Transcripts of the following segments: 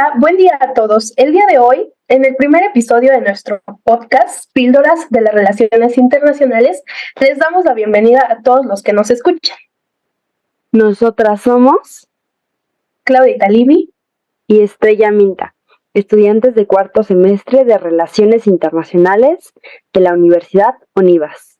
Hola, buen día a todos. El día de hoy, en el primer episodio de nuestro podcast, Píldoras de las Relaciones Internacionales, les damos la bienvenida a todos los que nos escuchan. Nosotras somos Claudia Talibi y Estrella Minta, estudiantes de cuarto semestre de Relaciones Internacionales de la Universidad Univas.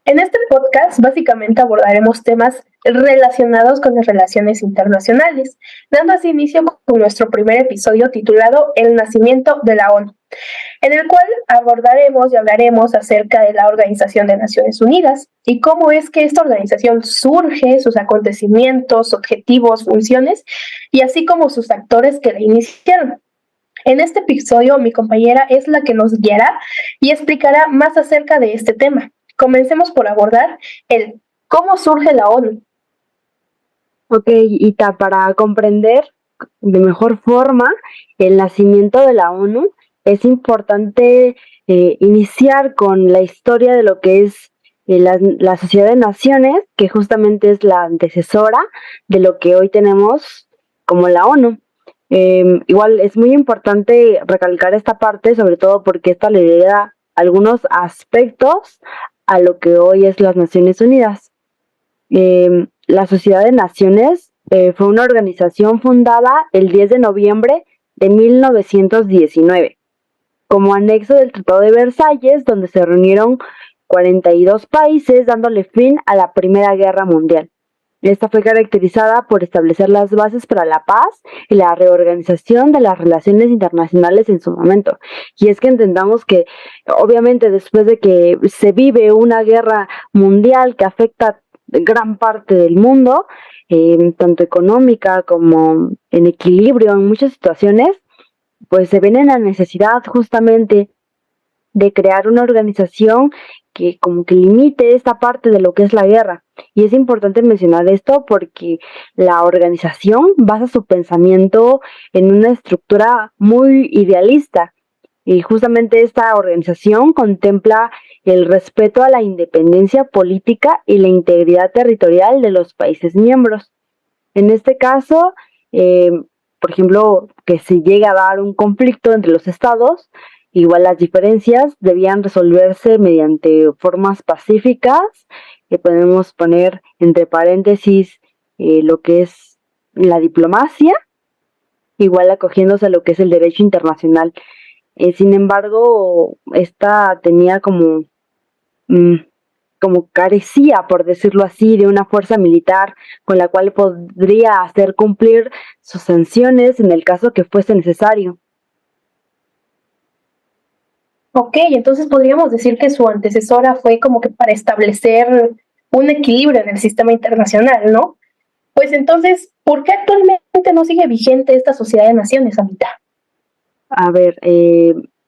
En este podcast básicamente abordaremos temas relacionados con las relaciones internacionales, dando así inicio con nuestro primer episodio titulado El nacimiento de la ONU, en el cual abordaremos y hablaremos acerca de la Organización de Naciones Unidas y cómo es que esta organización surge, sus acontecimientos, objetivos, funciones y así como sus actores que la iniciaron. En este episodio mi compañera es la que nos guiará y explicará más acerca de este tema. Comencemos por abordar el cómo surge la ONU. Ok, Ita, para comprender de mejor forma el nacimiento de la ONU, es importante iniciar con la historia de lo que es la Sociedad de Naciones, que justamente es la antecesora de lo que hoy tenemos como la ONU. Igual es muy importante recalcar esta parte, sobre todo porque esta le da algunos aspectos a lo que hoy es las Naciones Unidas. La Sociedad de Naciones fue una organización fundada el 10 de noviembre de 1919 como anexo del Tratado de Versalles, donde se reunieron 42 países dándole fin a la Primera Guerra Mundial. Esta fue caracterizada por establecer las bases para la paz y la reorganización de las relaciones internacionales en su momento. Y es que entendamos que, obviamente, después de que se vive una guerra mundial que afecta gran parte del mundo, tanto económica como en equilibrio en muchas situaciones, pues se ven en la necesidad justamente de crear una organización que como que limite esta parte de lo que es la guerra. Y es importante mencionar esto porque la organización basa su pensamiento en una estructura muy idealista. Y justamente esta organización contempla el respeto a la independencia política y la integridad territorial de los países miembros. En este caso, por ejemplo, que se llega a dar un conflicto entre los estados, igual las diferencias debían resolverse mediante formas pacíficas, que podemos poner entre paréntesis lo que es la diplomacia, igual acogiéndose a lo que es el derecho internacional. Sin embargo, esta tenía como carecía, por decirlo así, de una fuerza militar con la cual podría hacer cumplir sus sanciones en el caso que fuese necesario. Ok, entonces podríamos decir que su antecesora fue como que para establecer un equilibrio en el sistema internacional, ¿no? Pues entonces, ¿por qué actualmente no sigue vigente esta Sociedad de Naciones, Amita? A ver,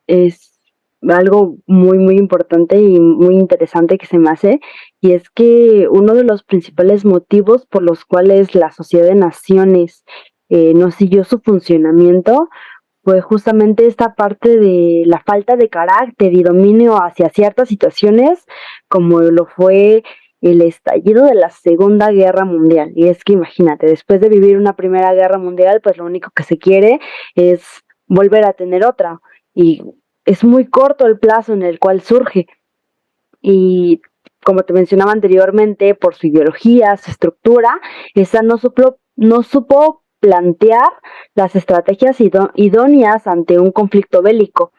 es algo muy, muy importante y muy interesante que se me hace, y es que uno de los principales motivos por los cuales la Sociedad de Naciones no siguió su funcionamiento fue justamente esta parte de la falta de carácter y dominio hacia ciertas situaciones, como lo fue el estallido de la Segunda Guerra Mundial. Y es que imagínate, después de vivir una Primera Guerra Mundial, pues lo único que se quiere es volver a tener otra. Y es muy corto el plazo en el cual surge. Y como te mencionaba anteriormente, por su ideología, su estructura, esa no supo plantear las estrategias idóneas ante un conflicto bélico.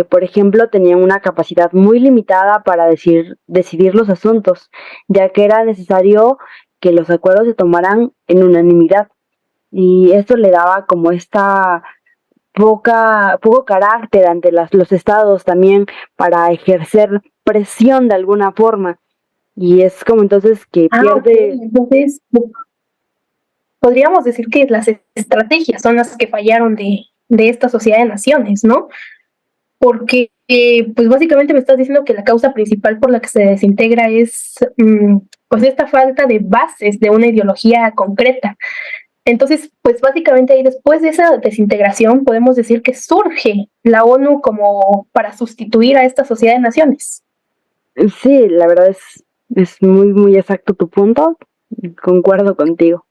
Por ejemplo, tenían una capacidad muy limitada para decidir los asuntos, ya que era necesario que los acuerdos se tomaran en unanimidad. Y esto le daba como esta poco carácter ante los estados también para ejercer presión de alguna forma. Y es como entonces que pierde... Okay. Entonces, podríamos decir que las estrategias son las que fallaron de esta Sociedad de Naciones, ¿no? Porque, pues básicamente me estás diciendo que la causa principal por la que se desintegra es, pues esta falta de bases de una ideología concreta. Entonces, pues básicamente ahí después de esa desintegración podemos decir que surge la ONU como para sustituir a esta Sociedad de Naciones. Sí, la verdad es muy, muy exacto tu punto. Concuerdo contigo.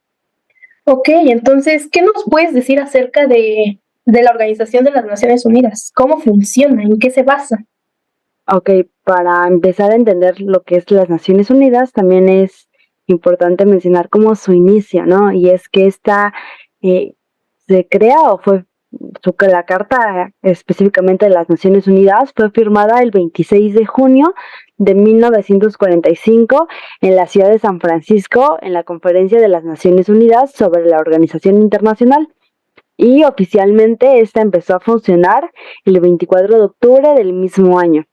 Ok, entonces, ¿qué nos puedes decir acerca de la Organización de las Naciones Unidas? ¿Cómo funciona? ¿En qué se basa? Ok, para empezar a entender lo que es las Naciones Unidas, también es importante mencionar como su inicio, ¿no? Y es que esta se crea o fue la carta específicamente de las Naciones Unidas fue firmada el 26 de junio de 1945 en la ciudad de San Francisco en la Conferencia de las Naciones Unidas sobre la Organización Internacional. Y oficialmente esta empezó a funcionar el 24 de octubre del mismo año.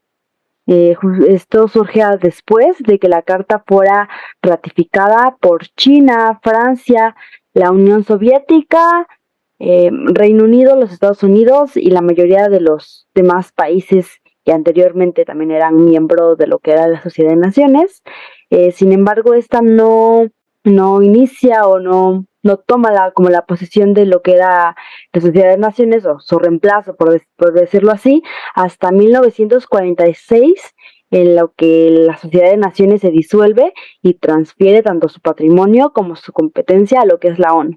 Esto surge después de que la carta fuera ratificada por China, Francia, la Unión Soviética, Reino Unido, los Estados Unidos y la mayoría de los demás países que anteriormente también eran miembros de lo que era la Sociedad de Naciones. Sin embargo, esta no inicia o no toma como la posición de lo que era la Sociedad de Naciones o su reemplazo, por decirlo así, hasta 1946, en lo que la Sociedad de Naciones se disuelve y transfiere tanto su patrimonio como su competencia a lo que es la ONU.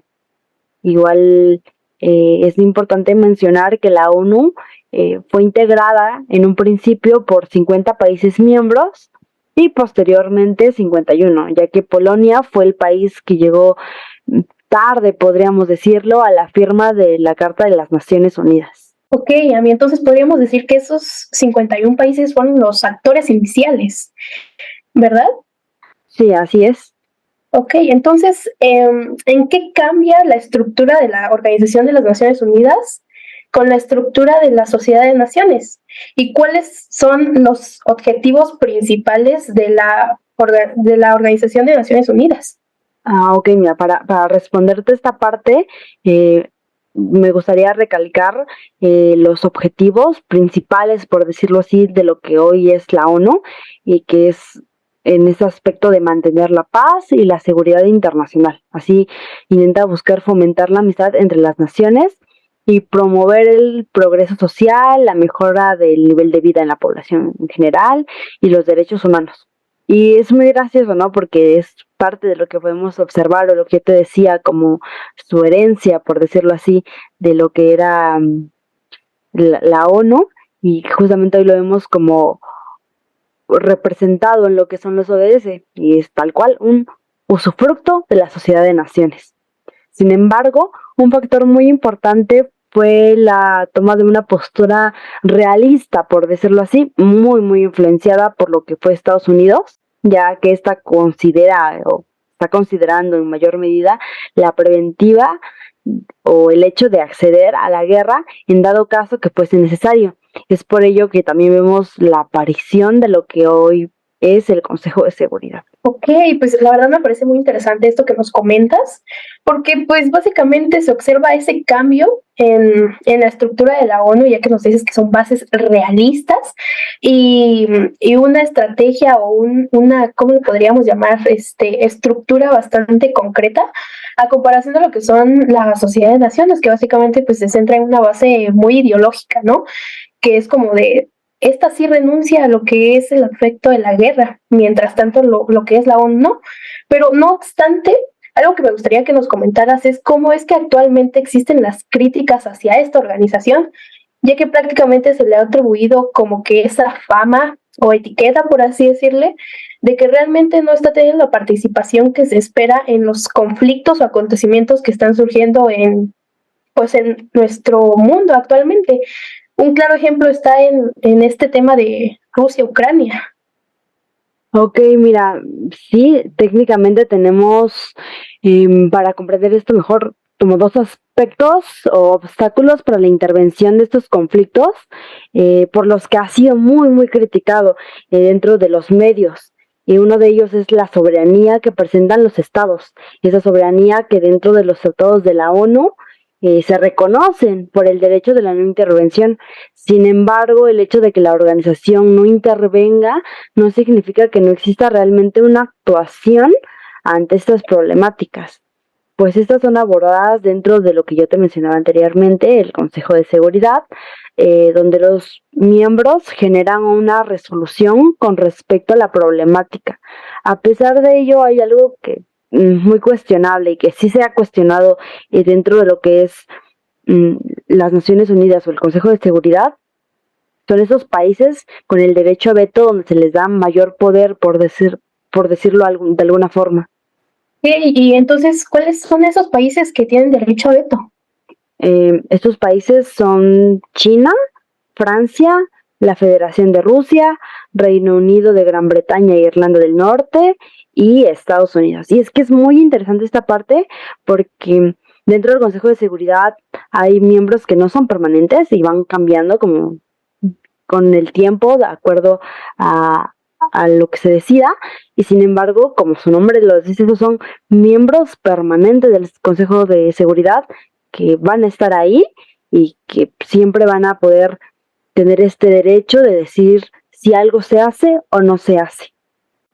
Igual es importante mencionar que la ONU fue integrada en un principio por 50 países miembros y posteriormente 51, ya que Polonia fue el país que llegó tarde, podríamos decirlo, a la firma de la Carta de las Naciones Unidas. Ok, a mí entonces podríamos decir que esos 51 países fueron los actores iniciales, ¿verdad? Sí, así es. Ok, entonces, ¿en qué cambia la estructura de la Organización de las Naciones Unidas con la estructura de la Sociedad de Naciones? ¿Y cuáles son los objetivos principales de la Organización de Naciones Unidas? Ok, mira, para responderte esta parte, me gustaría recalcar los objetivos principales, por decirlo así, de lo que hoy es la ONU y que es en ese aspecto de mantener la paz y la seguridad internacional. Así intenta buscar fomentar la amistad entre las naciones y promover el progreso social, la mejora del nivel de vida en la población en general y los derechos humanos. Y es muy gracioso, ¿no? Porque es parte de lo que podemos observar o lo que yo te decía como su herencia, por decirlo así, de lo que era la ONU, y justamente hoy lo vemos como representado en lo que son los ODS y es tal cual un usufructo de la Sociedad de Naciones. Sin embargo, un factor muy importante fue la toma de una postura realista, por decirlo así, muy influenciada por lo que fue Estados Unidos, ya que esta considera o está considerando en mayor medida la preventiva o el hecho de acceder a la guerra en dado caso que fuese necesario. Es por ello que también vemos la aparición de lo que hoy es el Consejo de Seguridad. Ok, pues la verdad me parece muy interesante esto que nos comentas, porque pues básicamente se observa ese cambio en la estructura de la ONU, ya que nos dices que son bases realistas y una estrategia o una, ¿cómo le podríamos llamar? Estructura bastante concreta a comparación de lo que son la Sociedad de Naciones, que básicamente pues se centra en una base muy ideológica, ¿no? Que es como de esta sí renuncia a lo que es el efecto de la guerra, mientras tanto lo que es la ONU no. Pero no obstante, algo que me gustaría que nos comentaras es cómo es que actualmente existen las críticas hacia esta organización, ya que prácticamente se le ha atribuido como que esa fama o etiqueta, por así decirle, de que realmente no está teniendo la participación que se espera en los conflictos o acontecimientos que están surgiendo pues en nuestro mundo actualmente. Un claro ejemplo está en este tema de Rusia-Ucrania. Ok, mira, sí, técnicamente tenemos, para comprender esto mejor, como dos aspectos o obstáculos para la intervención de estos conflictos, por los que ha sido muy criticado dentro de los medios. Y uno de ellos es la soberanía que presentan los estados, esa soberanía que dentro de los tratados de la ONU se reconocen por el derecho de la no intervención. Sin embargo, el hecho de que la organización no intervenga no significa que no exista realmente una actuación ante estas problemáticas, pues estas son abordadas dentro de lo que yo te mencionaba anteriormente, el Consejo de Seguridad, donde los miembros generan una resolución con respecto a la problemática. A pesar de ello, hay algo que muy cuestionable y que sí se ha cuestionado dentro de lo que es las Naciones Unidas o el Consejo de Seguridad, son esos países con el derecho a veto donde se les da mayor poder, por decirlo de alguna forma. Y entonces, ¿cuáles son esos países que tienen derecho a veto? Estos países son China, Francia, la Federación de Rusia, Reino Unido de Gran Bretaña e Irlanda del Norte y Estados Unidos. Y es que es muy interesante esta parte porque dentro del Consejo de Seguridad hay miembros que no son permanentes y van cambiando como con el tiempo de acuerdo a lo que se decida, y sin embargo, como su nombre lo dice, esos son miembros permanentes del Consejo de Seguridad que van a estar ahí y que siempre van a poder tener este derecho de decir si algo se hace o no se hace.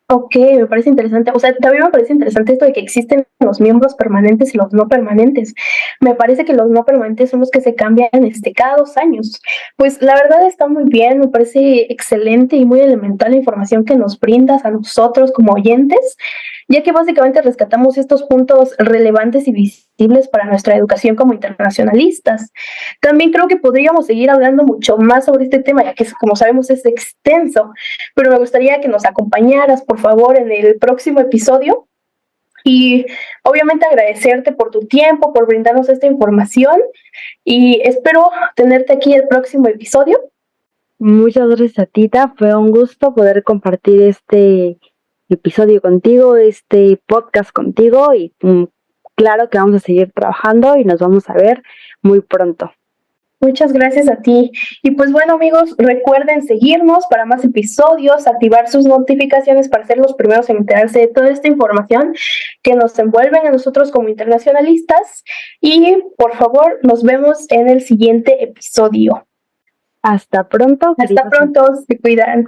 Ok, me parece interesante. O sea, también me parece interesante esto de que existen los miembros permanentes y los no permanentes. Me parece que los no permanentes son los que se cambian cada 2 años. Pues la verdad está muy bien, me parece excelente y muy elemental la información que nos brindas a nosotros como oyentes, ya que básicamente rescatamos estos puntos relevantes y visibles para nuestra educación como internacionalistas. También creo que podríamos seguir hablando mucho más sobre este tema, ya que como sabemos es extenso, pero me gustaría que nos acompañaras, por favor, en el próximo episodio. Y obviamente agradecerte por tu tiempo, por brindarnos esta información y espero tenerte aquí el próximo episodio. Muchas gracias, Tita. Fue un gusto poder compartir este episodio contigo, este podcast contigo y claro que vamos a seguir trabajando y nos vamos a ver muy pronto. Muchas gracias a ti. Y pues bueno, amigos, recuerden seguirnos para más episodios, activar sus notificaciones para ser los primeros en enterarse de toda esta información que nos envuelven a nosotros como internacionalistas. Y por favor, nos vemos en el siguiente episodio. Hasta pronto. Hasta pronto, se cuidan.